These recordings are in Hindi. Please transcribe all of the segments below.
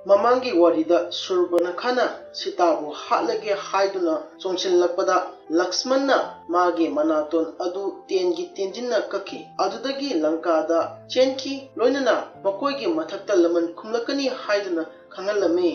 ममांगी वारीदा शूर्पणखाना सीताबु हालगे हाइदुना चोंसिल्लकपदा लक्ष्मणना मागे मनातोन अदु तेनगी तेंजिन्ना कखी अदुदगी लंकादा चेनखी लोइनना मकोइगी मथक्ता लमन खुमलकनी हाइदुना खंगलमी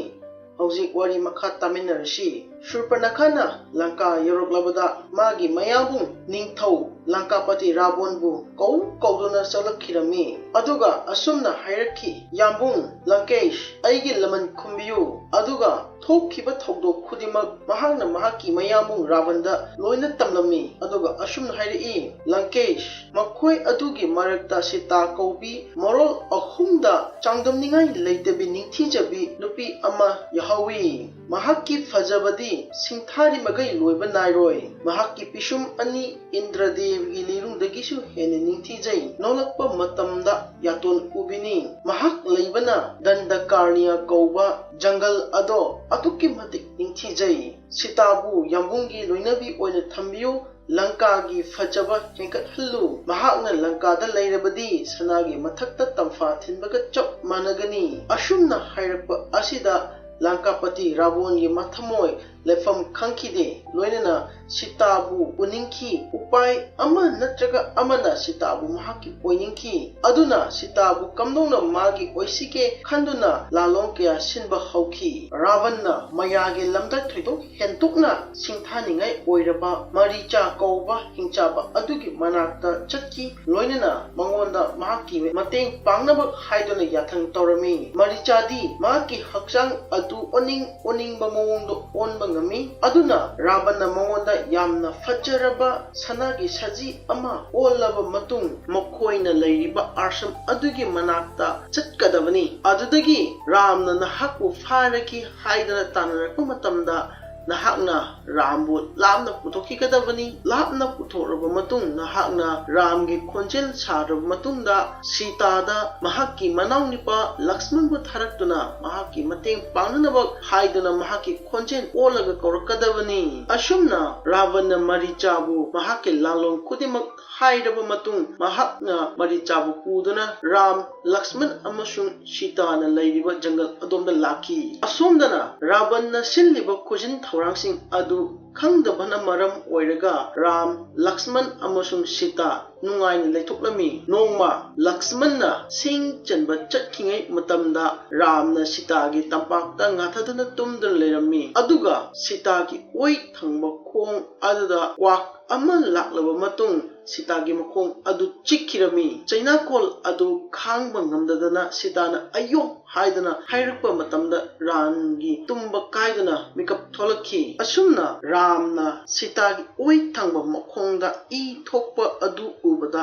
हौजिक वारी मखा तामिनरसी शूर्पणखाना लंका यौरक्लबदा मागी मयाबु निंगथौ लंकापति रावणबु कौदुना चलखिरमी अदुगा असुमना हाइरखी याम्बुंग लंकेश अइगी लमन खुंबियु अदुगा थोखिबा थौदोक खुदिमक महांगना महाकी मयाबुंग रावणदा लोइना तमलमी अदुगा असुमना हाइरई लंकेश मखोय अदुगी मरक्ता सीता कौबी मरोल अहुमदा चांगदमनिंगाई लेतबी निंगथीजबी नुपी अमा यहावी महाकी फजबदी सिंथारी मगई लोइबा नाइरोय महाकी पिशुम अनि इंद्रदेवगी लिरुंदगिसु हेने निंथीजै नौलक्पा मतमदा यातोन उबिनी महाक लेबना दंडकारनिया कौबा जंगल अदो अतुकी मतिक निंथीजै सीताबु याम्बुंगी लोइनबी ओइना थंबियु लंकागी फजबा हेंकटहल्लु महाकना लंकादा लेरबदी सनागी मथक्ता तंफा थिनबगा चप मानगनी अशुमना हाइरक्पा असिदा लंकापति रावण की मथमोय लेफम खंखिदे लोइनना सीताबु उनिंखी उपाय अमा नत्रगा अमना सीताबु महाकी ओइनिंखी अदुना सीताबु कमदोंना मागी ओइसिके खंदुना लालों क्या सिनबा हौखी रावणना मयागे लमदा थोइदोक हेंतुकना सिंथानिंगाई ओइरबा मरीचा कौबा हिंचाबा अदुगी मनाक्ता चटकी लोइनना मंगोंदा महाकी मतेंग पांगनबक हाइदुना याथंग तौरमी मरीचादी माकी हक्चांग अदु owning बमोंदो ओनबा ngami aduna ravana mongoda yamna fajjaraba sanagi saji ama olaba matung mokhoina leiriba arsham adugi manakta chatkadabani adudagi ramna nahakku faraki haidana tanarpa matamda nahakna rambu lamna puthokikadabani lapna puthoraba matung nahakna ramgi khonjel saraba matungda सीतादा महाकी मनाउनिपा लक्ष्मण बु थरक्तुना महाकी मतेंग पांगनबा हाइदुना महाकी खोंजेन ओलगा कौरकदबनी असुमना रावण मरीचाबु महाके लालों खुदिमक हाइरबा मतुंग महाकना मरीचाबु पुदुना राम लक्ष्मण अमसुंग सीताना लेरिबा जंगल अदोमदा लाखी असोमदना रावणना सिल्लिबा खुजिन थौरांसिंग अदु खंगदबना मरम ओइरगा राम लक्ष्मण अमसुंग सीता नुंगाइना लेथोक्लमी नोंमा लक्ष्मणना सिंग चनबा चटखिङै मतमदा रामना सीतागी तंपाक्ता ngathaduna tumduna लेरमी अदुगा सीतागी ओइ थंबा खोंग अदुदा क्वाक अमा लाक्लबा मतुंग सीतागी मखोंग अदु चिक्खिरमी चैनाकोल अदु खांगबा ngamdadana सीताना अयो हाइदना हाइरक्पा मतमदा रानगी तुम्बा कायदना मिकप थोलखी असुमना रामना सीतागी ओइ थंबा मखोंगदा ई थोकपा अदु उबदा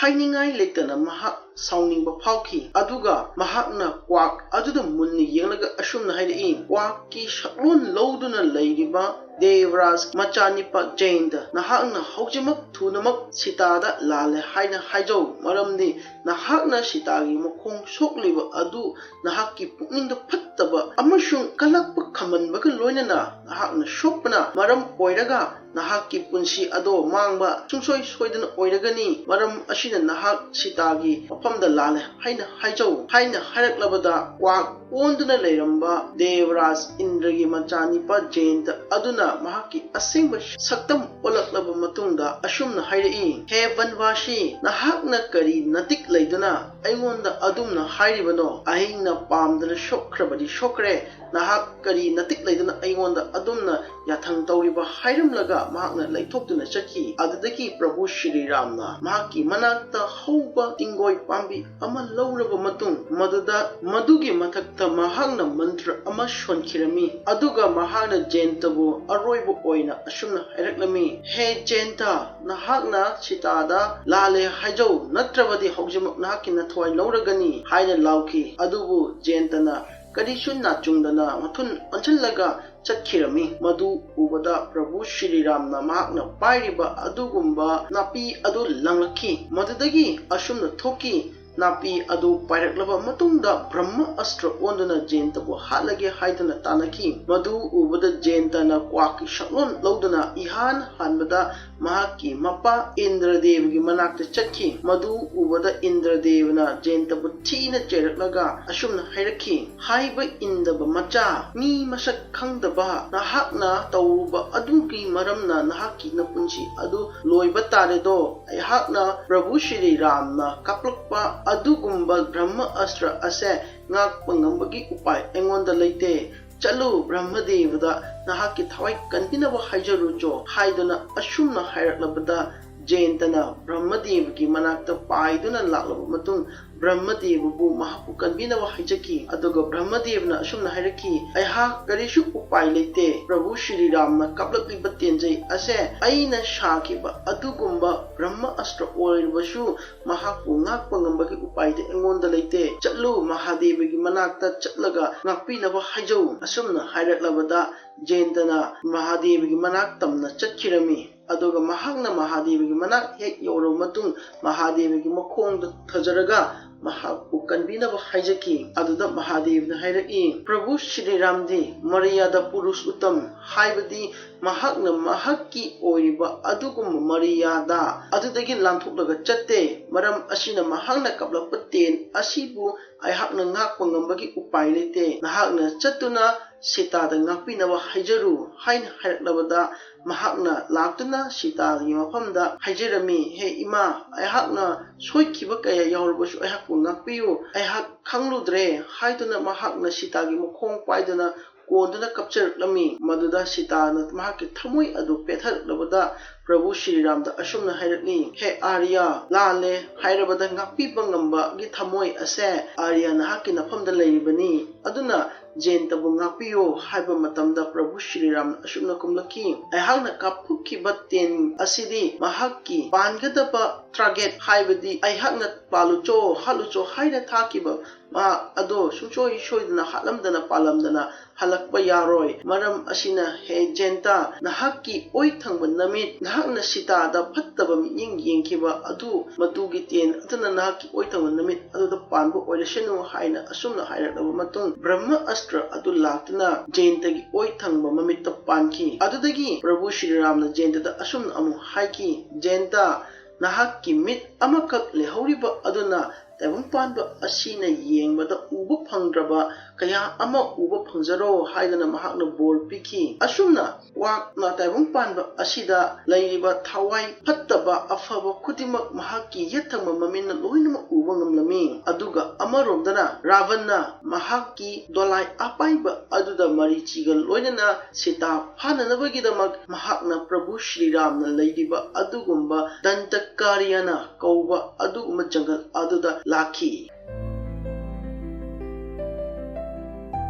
हाइनिंगाई लेतना महाक साउनिंगबा फाउखी अदुगा महाकना क्वाक अदुदा मुन्नी येंगलगा असुमना हाइरई क्वाक की शकलोन लौदुना लेरिबा देवराज मचानिपा जैंद नहाकना हौजिमक थुनमक सीतादा लाले हाइना हाइजौ मरमदि नहाकना सीतागी मखोंग सोकलिबा अदु नहाकी पुकनिंग फत्तबा अमसुंग कलकप खमनबगा लोइनना नहाकना सोकपना मरम ओइरगा नहाकी पुंसी अदो मांगबा सुंसोय सोइदना ओइरगनी मरम असिना नहाक सीतागी मफमदा लाले हाइना हाइजौ हाइना हाइरक्लबदा क्वाक ओंदुना लेरंबा देवराज इंद्रगी मचानिपा जैंद अदुना महाकी असेंब सक्तम ओलक्लबा मतुंगदा असुमना हाइरई हे वनवासी नहाकना करी नतिक लेदना अइगोंदा अदुमना हाइरिबनो अहिंगना पामदना शोखरबदी शोखरे नहाक करी नतिक लेदना अइगोंदा अदुमना याथंग तौरिबा हाइरमलगा महाकना लेथोक्तुना चखी अदुदगी प्रभु श्री रामना महाकी मनाक्ता हौबा तिंगोय पांबी अमा लौरबा मतुंग मदुदा मदुगी मथक्ता महाकना मंत्र अमा सोनखिरमी अदुगा महाकना जैंतबु अरोइबु ओइना असुमना हाइरक्लमी हे जैंता नहाकना सीतादा लाले हाइजौ नत्रबदी हौजिमक नहाकी नथवाय लौरगनी हाइना लाउखी अदुबु जैंतना करिसु नाचुंगदना मथुन अंचलगा चखिरमी मधु उबदा प्रभु श्री रामना महाकना पाइरिबा अदुगुंबा नापी अदु लंगलखी मदुदगी असुमना थोकी नापी अदु पायरक्लबा मतुंगदा ब्रह्म अस्त्र ओंदुना जेंतबु हालगे हाइदुना तानकी मधु उबदा जेंतना क्वाकी शक्लोन लौदुना इहान हानबदा महाकी मपा इंद्रदेवगी मनाक्ते चक्की मधु उबदा इंद्रदेवना जेंतबु थीना चेरक्लगा असुमना हाइरकी हाइब इंदब मचा मी मसक खंगदबा नाहकना तौबा अदुगी मरमना नाहकी नपुंसी अदु लोइबा तारेदो अयहाकना प्रभु श्री रामना कपलकपा अदुगुंबा ब्रह्म अस्त्र असे ngakpangamबगी उपाय एंगोंदा लेते चलु ब्रह्मदेवदा नाहकी थवाई कन्पिनबा हाइजरुचो हाइदुना असुमना हाइरक्लबदा जेंतना ब्रह्मदेवगी मनाक्ता पाइदुना लाक्लबा मतुंग ब्रह्मदेवबु महापु कन्पिनबा हाइजकी अदुगा ब्रह्मदेवना असुमना हाइरकी अयहा करिसु उपाय लेते प्रभु श्री रामना कपलकलिबा तेंजै असे अइना शाकिबा अदुगुंबा ब्रह्म अस्त्र ओइरबसु महापु ngakpangamबगी उपायदे एंगोंदा लेते चलु महादेवगी मनाक्ता चलगा ngakपिनबा हाइजौ असुमना हाइरक्लबदा जेंतना महादेवगी मनाक तमना चतखिरमी अदुगा महागना महादेवगी मनाक हेक योरो मतुंग महादेवगी मखोंग थजरगा महापु कन्बिनबा हाइजकी अदुदा महादेवना हाइरकी प्रभु श्री रामदी मर्यादा पुरुष उत्तम हाइबदी महागना महाकी ओइबा अदुगुम मर्यादा अदुदगी लांथोक्लगा चत्ते मरम असिना महागना कपलपा तेन असिबु अयहाकना ngakpangamबगी उपाय लेते नाहकना चत्तुना सीतादा ngakपिनबा हाइजरु हाइन हाइरक्लबदा महाकना लाक्तुना सीतागी मफमदा हाइजरमी हे इमा अयहाकना सोइखिबा कया यावरबसु अयहाकपु ngakपियु अयहाक खंगलुद्रे हाइदुना महाकना सीतागी मखोंग पाइदुना कोंदुना कपचरक्लमी मदुदा सीताना महाकी थमोय अदु पेथरक्लबदा प्रभु श्री रामदा असुमना हाइरक्ली हे आर्या लाले हाइरबदा ngakपिबा ngamba gi थमोय असे आर्या नाहकी नफमदा लेरिबनी अदुना जेंतबु ngakपियो हाइबा मतमदा प्रभु श्री राम असुमना कुमलकी अयहाकना कापुखिबा तेन असिदी महाकी पानगदबा टारगेट हाइबदी अयहाकना पालुचो हालुचो हाइना थाकिबा मा अदो सुचोय सोइदना हालमदना पालमदना हलकपा यारोय मरम असिना हे जेंता नाहकी ओइ थंगबा नमित नाहकना सीतादा फत्तबा मियिंग येंखिबा अदु मतुगी तेन अदुना नाहकी ओइ थंगबा नमित अदुदा पानबा ओइरसनु हाइना असुमना हाइरक्लबा मतुंग ब्रह्म अस्त्र अदु लाक्तुना जेंतगी ओइ थंगबा ममित पानखी अदुदगी प्रभु श्री रामना जेंतदा असुमना अमु हाइकी जेंता नाहकी मित अमकक लेहौरिबा अदुना तैबुं पानबा असिना येंबदा उबा फंगद्रबा कया अमा उबा फंगजरो हाइदना महाकना बोल पिखी असुमना वाकना तैबुं पानबा असिदा लैरिबा थवाई फत्तबा अफबा खुदिमक महाकी यथंगबा ममिनना लोइनम उबा ngamlami aduga amaromdana ravana mahaki dolai apaiba aduda marichiga loinana sita phananabagidamag mahakna prabhu shri ramna leidiba adugumba dantakariyana kauba aduguma jangal aduda lakhi